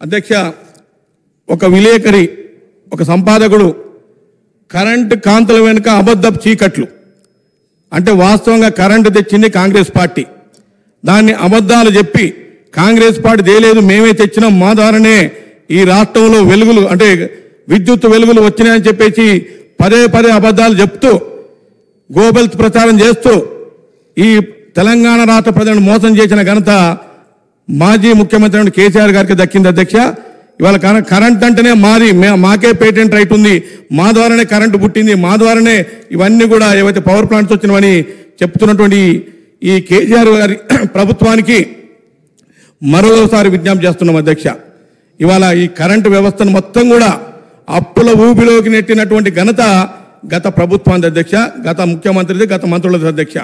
అధ్యక్ష, ఒక విలేకరి, ఒక సంపాదకుడు కరెంటు కాంతుల వెనుక అబద్ధపు చీకట్లు అంటే వాస్తవంగా కరెంటు తెచ్చింది కాంగ్రెస్ పార్టీ, దాన్ని అబద్ధాలు చెప్పి కాంగ్రెస్ పార్టీ దేలేదు మేమే తెచ్చినాం, మా ద్వారానే ఈ రాష్ట్రంలో వెలుగులు అంటే విద్యుత్ వెలుగులు వచ్చినాయని చెప్పేసి పదే పదే అబద్ధాలు చెప్తూ గోబెల్స్ ప్రచారం చేస్తూ ఈ తెలంగాణ రాష్ట్ర ప్రజలను మోసం చేసిన ఘనత మాజీ ముఖ్యమంత్రి కేసీఆర్ గారికి దక్కింది అధ్యక్ష. ఇవాళ కరెంట్ అంటేనే మాకే పేటెంట్ రైట్ ఉంది, మా ద్వారానే కరెంటు పుట్టింది, మా ద్వారానే ఇవన్నీ కూడా ఏవైతే పవర్ ప్లాంట్స్ వచ్చినవని చెప్తున్నటువంటి ఈ కేసీఆర్ గారి ప్రభుత్వానికి మరోసారి విజ్ఞప్తి చేస్తున్నాం అధ్యక్ష. ఇవాళ ఈ కరెంటు వ్యవస్థను మొత్తం కూడా అప్పుల ఊబిలోకి నెట్టినటువంటి ఘనత గత ప్రభుత్వానికి అధ్యక్ష, గత ముఖ్యమంత్రిది, గత మంత్రులది అధ్యక్ష.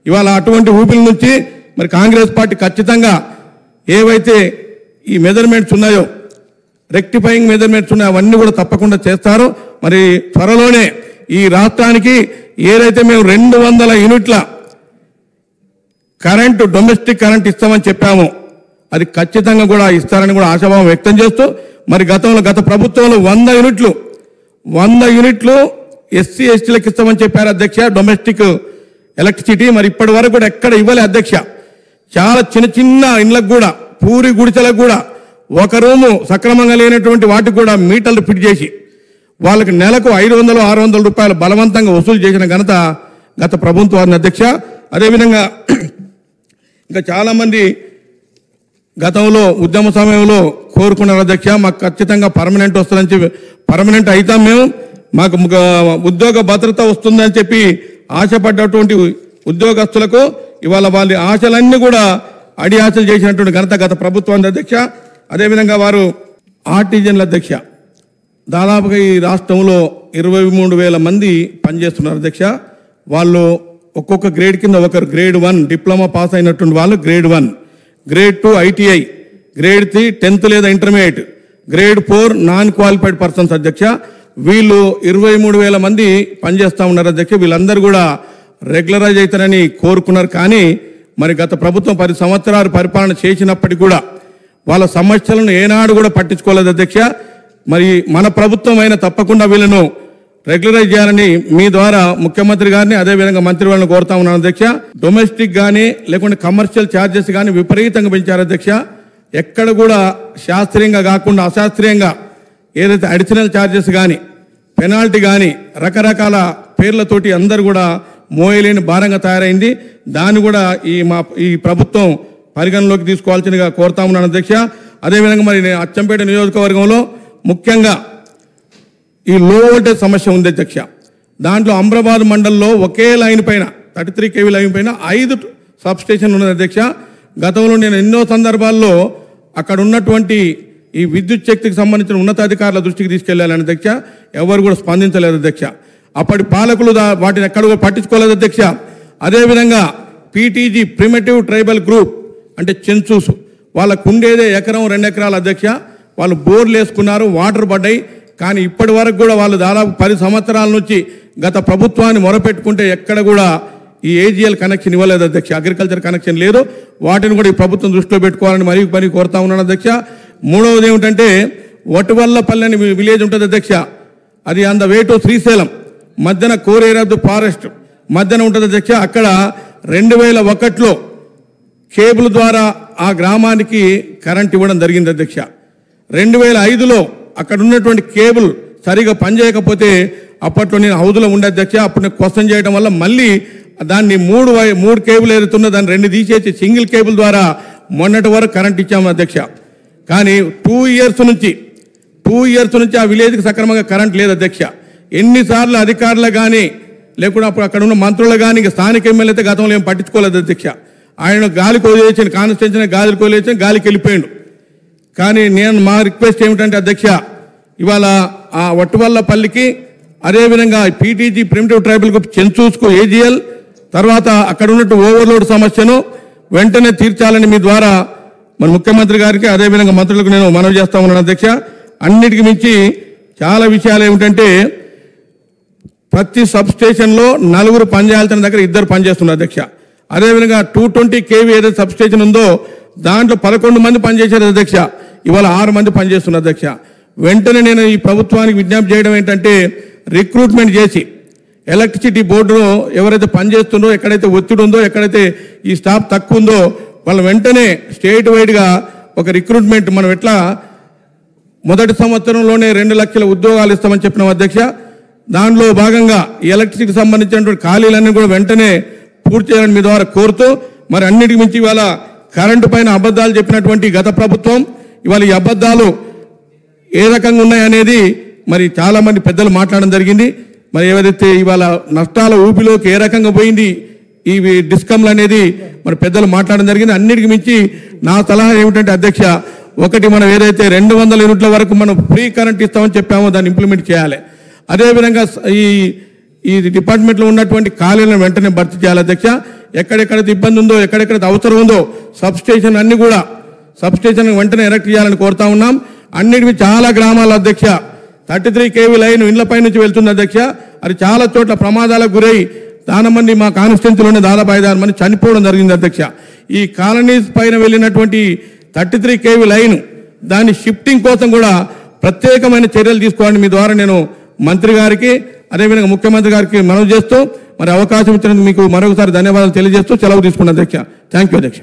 ఇవాళ అటువంటి ఊబిల నుంచి మరి కాంగ్రెస్ పార్టీ ఖచ్చితంగా ఏవైతే ఈ మెజర్మెంట్స్ ఉన్నాయో, రెక్టిఫైయింగ్ మెజర్మెంట్స్ ఉన్నాయో అవన్నీ కూడా తప్పకుండా చేస్తారు. మరి త్వరలోనే ఈ రాష్ట్రానికి ఏదైతే మేము 200 యూనిట్ల కరెంటు డొమెస్టిక్ కరెంట్ ఇస్తామని చెప్పామో అది ఖచ్చితంగా కూడా ఇస్తారని కూడా ఆశాభావం వ్యక్తం చేస్తూ, మరి గత ప్రభుత్వంలో 100 యూనిట్లు ఎస్సీ ఎస్టీలకు ఇస్తామని చెప్పారు అధ్యక్ష డొమెస్టిక్ ఎలక్ట్రిసిటీ. మరి ఇప్పటి వరకు కూడా ఎక్కడ ఇవ్వలే అధ్యక్ష. చాలా చిన్న ఇండ్లకు కూడా, పూరి గుడిసెలకు కూడా ఒక రూము సక్రమంగా లేనటువంటి వాటికి కూడా మీటర్లు ఫిట్ చేసి వాళ్ళకి నెలకు 500-600 రూపాయలు బలవంతంగా వసూలు చేసిన ఘనత గత ప్రభుత్వాన్ని అధ్యక్ష. అదేవిధంగా ఇంకా చాలామంది గతంలో ఉద్యమ సమయంలో కోరుకున్నారు అధ్యక్ష, మాకు ఖచ్చితంగా పర్మనెంట్ వస్తుందని చెప్పి, పర్మనెంట్ అవుతాం మేము, మాకు ఉద్యోగ భద్రత వస్తుందని చెప్పి ఆశపడ్డటువంటి ఉద్యోగస్తులకు ఇవాళ వాళ్ళ ఆశలన్నీ కూడా అడి ఆశలు చేసినటువంటి ఘనత గత ప్రభుత్వానికి అధ్యక్ష. అదేవిధంగా వారు ఆర్టిజన్ల అధ్యక్ష, దాదాపుగా ఈ రాష్ట్రంలో 23,000 మంది పనిచేస్తున్నారు అధ్యక్ష. వాళ్ళు ఒక్కొక్క గ్రేడ్ కింద ఒకరు గ్రేడ్ 1 డిప్లొమా పాస్ అయినటువంటి వాళ్ళు grade 1, grade 2 ITI, grade 3 10th లేదా intermediate, grade 4 non qualified persons అధ్యక్ష. వీళ్ళు 23,000 మంది పనిచేస్తూ ఉన్నారు అధ్యక్ష. వీళ్ళందరూ కూడా రెగ్యులరైజ్ అవుతారని కోరుకున్నారు. కానీ మరి గత ప్రభుత్వం 10 సంవత్సరాలు పరిపాలన చేసినప్పటికీ కూడా వాళ్ళ సమస్యలను ఏనాడు కూడా పట్టించుకోలేదు అధ్యక్ష. మరి మన ప్రభుత్వం అయినా తప్పకుండా వీళ్ళను రెగ్యులరైజ్ చేయాలని మీ ద్వారా ముఖ్యమంత్రి గారిని అదేవిధంగా మంత్రి వాళ్ళని కోరుతా ఉన్నాను అధ్యక్ష. డొమెస్టిక్ కానీ లేకుంటే కమర్షియల్ ఛార్జెస్ కానీ విపరీతంగా పెంచారు అధ్యక్ష. ఎక్కడ కూడా శాస్త్రీయంగా కాకుండా అశాస్త్రీయంగా ఏదైతే అడిషనల్ ఛార్జెస్ కానీ పెనాల్టీ కానీ రకరకాల పేర్లతోటి అందరూ కూడా మోయలేని భారంగా తయారైంది. దాన్ని కూడా ఈ ప్రభుత్వం పరిగణలోకి తీసుకోవాల్సిందిగా కోరుతా ఉన్నాను అధ్యక్ష. అదేవిధంగా మరి అచ్చంపేట నియోజకవర్గంలో ముఖ్యంగా ఈ లో వోల్టేజ్ సమస్య ఉంది అధ్యక్ష. దాంట్లో అమ్రాబాద్ మండలంలో ఒకే లైన్ పైన 33 kV లైన్ పైన 5 సబ్ స్టేషన్లు ఉన్నది అధ్యక్ష. గతంలో నేను ఎన్నో సందర్భాల్లో అక్కడ ఉన్నటువంటి ఈ విద్యుత్ శక్తికి సంబంధించిన ఉన్నతాధికారుల దృష్టికి తీసుకెళ్లాలని అధ్యక్ష. ఎవరు కూడా స్పందించలేదు అధ్యక్ష. అప్పటి పాలకులు వాటిని ఎక్కడ కూడా పట్టించుకోలేదు అధ్యక్ష. అదేవిధంగా పీటీజీ ప్రిమిటివ్ ట్రైబల్ గ్రూప్ అంటే చెన్సూస్ వాళ్ళకు ఉండేదే 1-2 ఎకరాల అధ్యక్ష. వాళ్ళు బోర్లు వేసుకున్నారు, వాటర్ పడ్డాయి. కానీ ఇప్పటి వరకు కూడా వాళ్ళు దాదాపు 10 సంవత్సరాల నుంచి గత ప్రభుత్వాన్ని మొరపెట్టుకుంటే ఎక్కడ కూడా ఈ ఏజీఎల్ కనెక్షన్ ఇవ్వలేదు అధ్యక్ష. అగ్రికల్చర్ కనెక్షన్ లేదు. వాటిని కూడా ఈ ప్రభుత్వం దృష్టిలో పెట్టుకోవాలని మరీ కోరుతా ఉన్నాను అధ్యక్ష. మూడవది ఏమిటంటే వటువల్లపల్లి అని విలేజ్ ఉంటుంది అధ్యక్ష. అది on the way to Srisailam మధ్యన కోరేరద్దు ఫారెస్ట్ మధ్యన ఉంటుంది అధ్యక్ష. అక్కడ 2001లో కేబుల్ ద్వారా ఆ గ్రామానికి కరెంట్ ఇవ్వడం జరిగింది అధ్యక్ష. 2005లో అక్కడ ఉన్నటువంటి కేబుల్ సరిగా పనిచేయకపోతే అప్పట్లో నేను హౌదులో ఉండే అధ్యక్ష. అప్పుడు నేను క్వశ్చన్ చేయడం వల్ల మళ్ళీ దాన్ని 3 కేబుల్ ఏరుతున్నా దాన్ని 2 తీసేసి సింగిల్ కేబుల్ ద్వారా మొన్నటి వరకు కరెంట్ ఇచ్చాము అధ్యక్ష. కానీ 2 ఇయర్స్ నుంచి ఆ విలేజ్కి సక్రమంగా కరెంట్ లేదు అధ్యక్ష. ఎన్నిసార్లు అధికారులు కానీ లేకుండా అక్కడ ఉన్న మంత్రులు కానీ ఇంకా స్థానిక ఎమ్మెల్యే అయితే గతంలో ఏం పట్టించుకోలేదు అధ్యక్ష. ఆయన గాలికి వదిలేసిన కాన్స్టిట్యూన్సీ గాలికి వదిలేసిన గాలికి వెళ్ళిపోయాడు. కానీ మా రిక్వెస్ట్ ఏమిటంటే అధ్యక్ష, ఇవాళ ఆ వట్టువల్లపల్లికి అదేవిధంగా పీటీజీ ప్రిమిటివ్ ట్రైబల్ గ్రూప్ చెన్సూస్కు ఏజీఎల్ తర్వాత అక్కడ ఉన్నట్టు ఓవర్లోడ్ సమస్యను వెంటనే తీర్చాలని మీ ద్వారా మన ముఖ్యమంత్రి గారికి అదేవిధంగా మంత్రులకు నేను మనవి చేస్తా ఉన్నాను అధ్యక్ష. అన్నిటికీ మించి చాలా విషయాలు ఏమిటంటే ప్రతి సబ్ స్టేషన్లో 4 పనిచేయాల్సిన దగ్గర 2 పనిచేస్తున్నారు అధ్యక్ష. అదేవిధంగా 220 kV ఏదైతే సబ్స్టేషన్ ఉందో దాంట్లో 11 మంది పనిచేశారు అధ్యక్ష. ఇవాళ 6 మంది పనిచేస్తున్నారు అధ్యక్ష. వెంటనే నేను ఈ ప్రభుత్వానికి విజ్ఞప్తి చేయడం ఏంటంటే రిక్రూట్మెంట్ చేసి ఎలక్ట్రిసిటీ బోర్డులో ఎవరైతే పనిచేస్తుందో, ఎక్కడైతే ఒత్తిడి ఉందో, ఎక్కడైతే ఈ స్టాఫ్ తక్కువ ఉందో వాళ్ళు వెంటనే స్టేట్ వైడ్గా ఒక రిక్రూట్మెంట్ మనం ఎట్లా మొదటి సంవత్సరంలోనే 2 లక్షల ఉద్యోగాలు ఇస్తామని చెప్పినాం అధ్యక్ష. దానిలో భాగంగా ఈ ఎలక్ట్రిసిటీకి సంబంధించినటువంటి ఖాళీలన్నీ కూడా వెంటనే పూర్తి చేయాలని మీ ద్వారా కోరుతూ, మరి అన్నిటికి మించి ఇవాళ కరెంటు పైన అబద్ధాలు చెప్పినటువంటి గత ప్రభుత్వం ఇవాళ ఈ అబద్ధాలు ఏ రకంగా ఉన్నాయనేది మరి చాలా మంది పెద్దలు మాట్లాడడం జరిగింది. మరి ఏదైతే ఇవాళ నష్టాల ఊపిలోకి ఏ రకంగా పోయింది ఈ డిస్కమ్లు అనేది మరి పెద్దలు మాట్లాడడం జరిగింది. అన్నిటికి మించి నా సలహా ఏమిటంటే అధ్యక్ష, ఒకటి మనం ఏదైతే 200 యూనిట్ల వరకు మనం ఫ్రీ కరెంట్ ఇస్తామని చెప్పామో దాన్ని ఇంప్లిమెంట్ చేయాలి. అదేవిధంగా ఈ డిపార్ట్మెంట్లో ఉన్నటువంటి ఖాళీలను వెంటనే భర్తీ చేయాలి అధ్యక్ష. ఎక్కడెక్కడైతే ఇబ్బంది ఉందో, ఎక్కడెక్కడైతే అవసరం ఉందో సబ్స్టేషన్ అన్ని కూడా సబ్స్టేషన్ వెంటనే ఎరెక్ట్ చేయాలని కోరుతా ఉన్నాం. అన్నిటికీ చాలా గ్రామాల అధ్యక్ష 33 kV లైన్ ఇండ్లపై నుంచి వెళ్తుంది అధ్యక్ష. అది చాలా చోట్ల ప్రమాదాలకు గురై చాలా మంది మా కాన్స్టిట్యున్సీలోనే దాదాపు 5-6 మంది చనిపోవడం జరిగింది అధ్యక్ష. ఈ కాలనీస్ పైన వెళ్ళినటువంటి 33 kV లైన్ దాని షిఫ్టింగ్ కోసం కూడా ప్రత్యేకమైన చర్యలు తీసుకోవాలని మీ ద్వారా నేను మంత్రి గారికి అదేవిధంగా ముఖ్యమంత్రి గారికి మనవి చేస్తూ మరి అవకాశం ఇచ్చినందుకు మీకు మరొకసారి ధన్యవాదాలు తెలియజేస్తూ సెలవు తీసుకున్నాను అధ్యక్ష. థ్యాంక్ యూ అధ్యక్ష.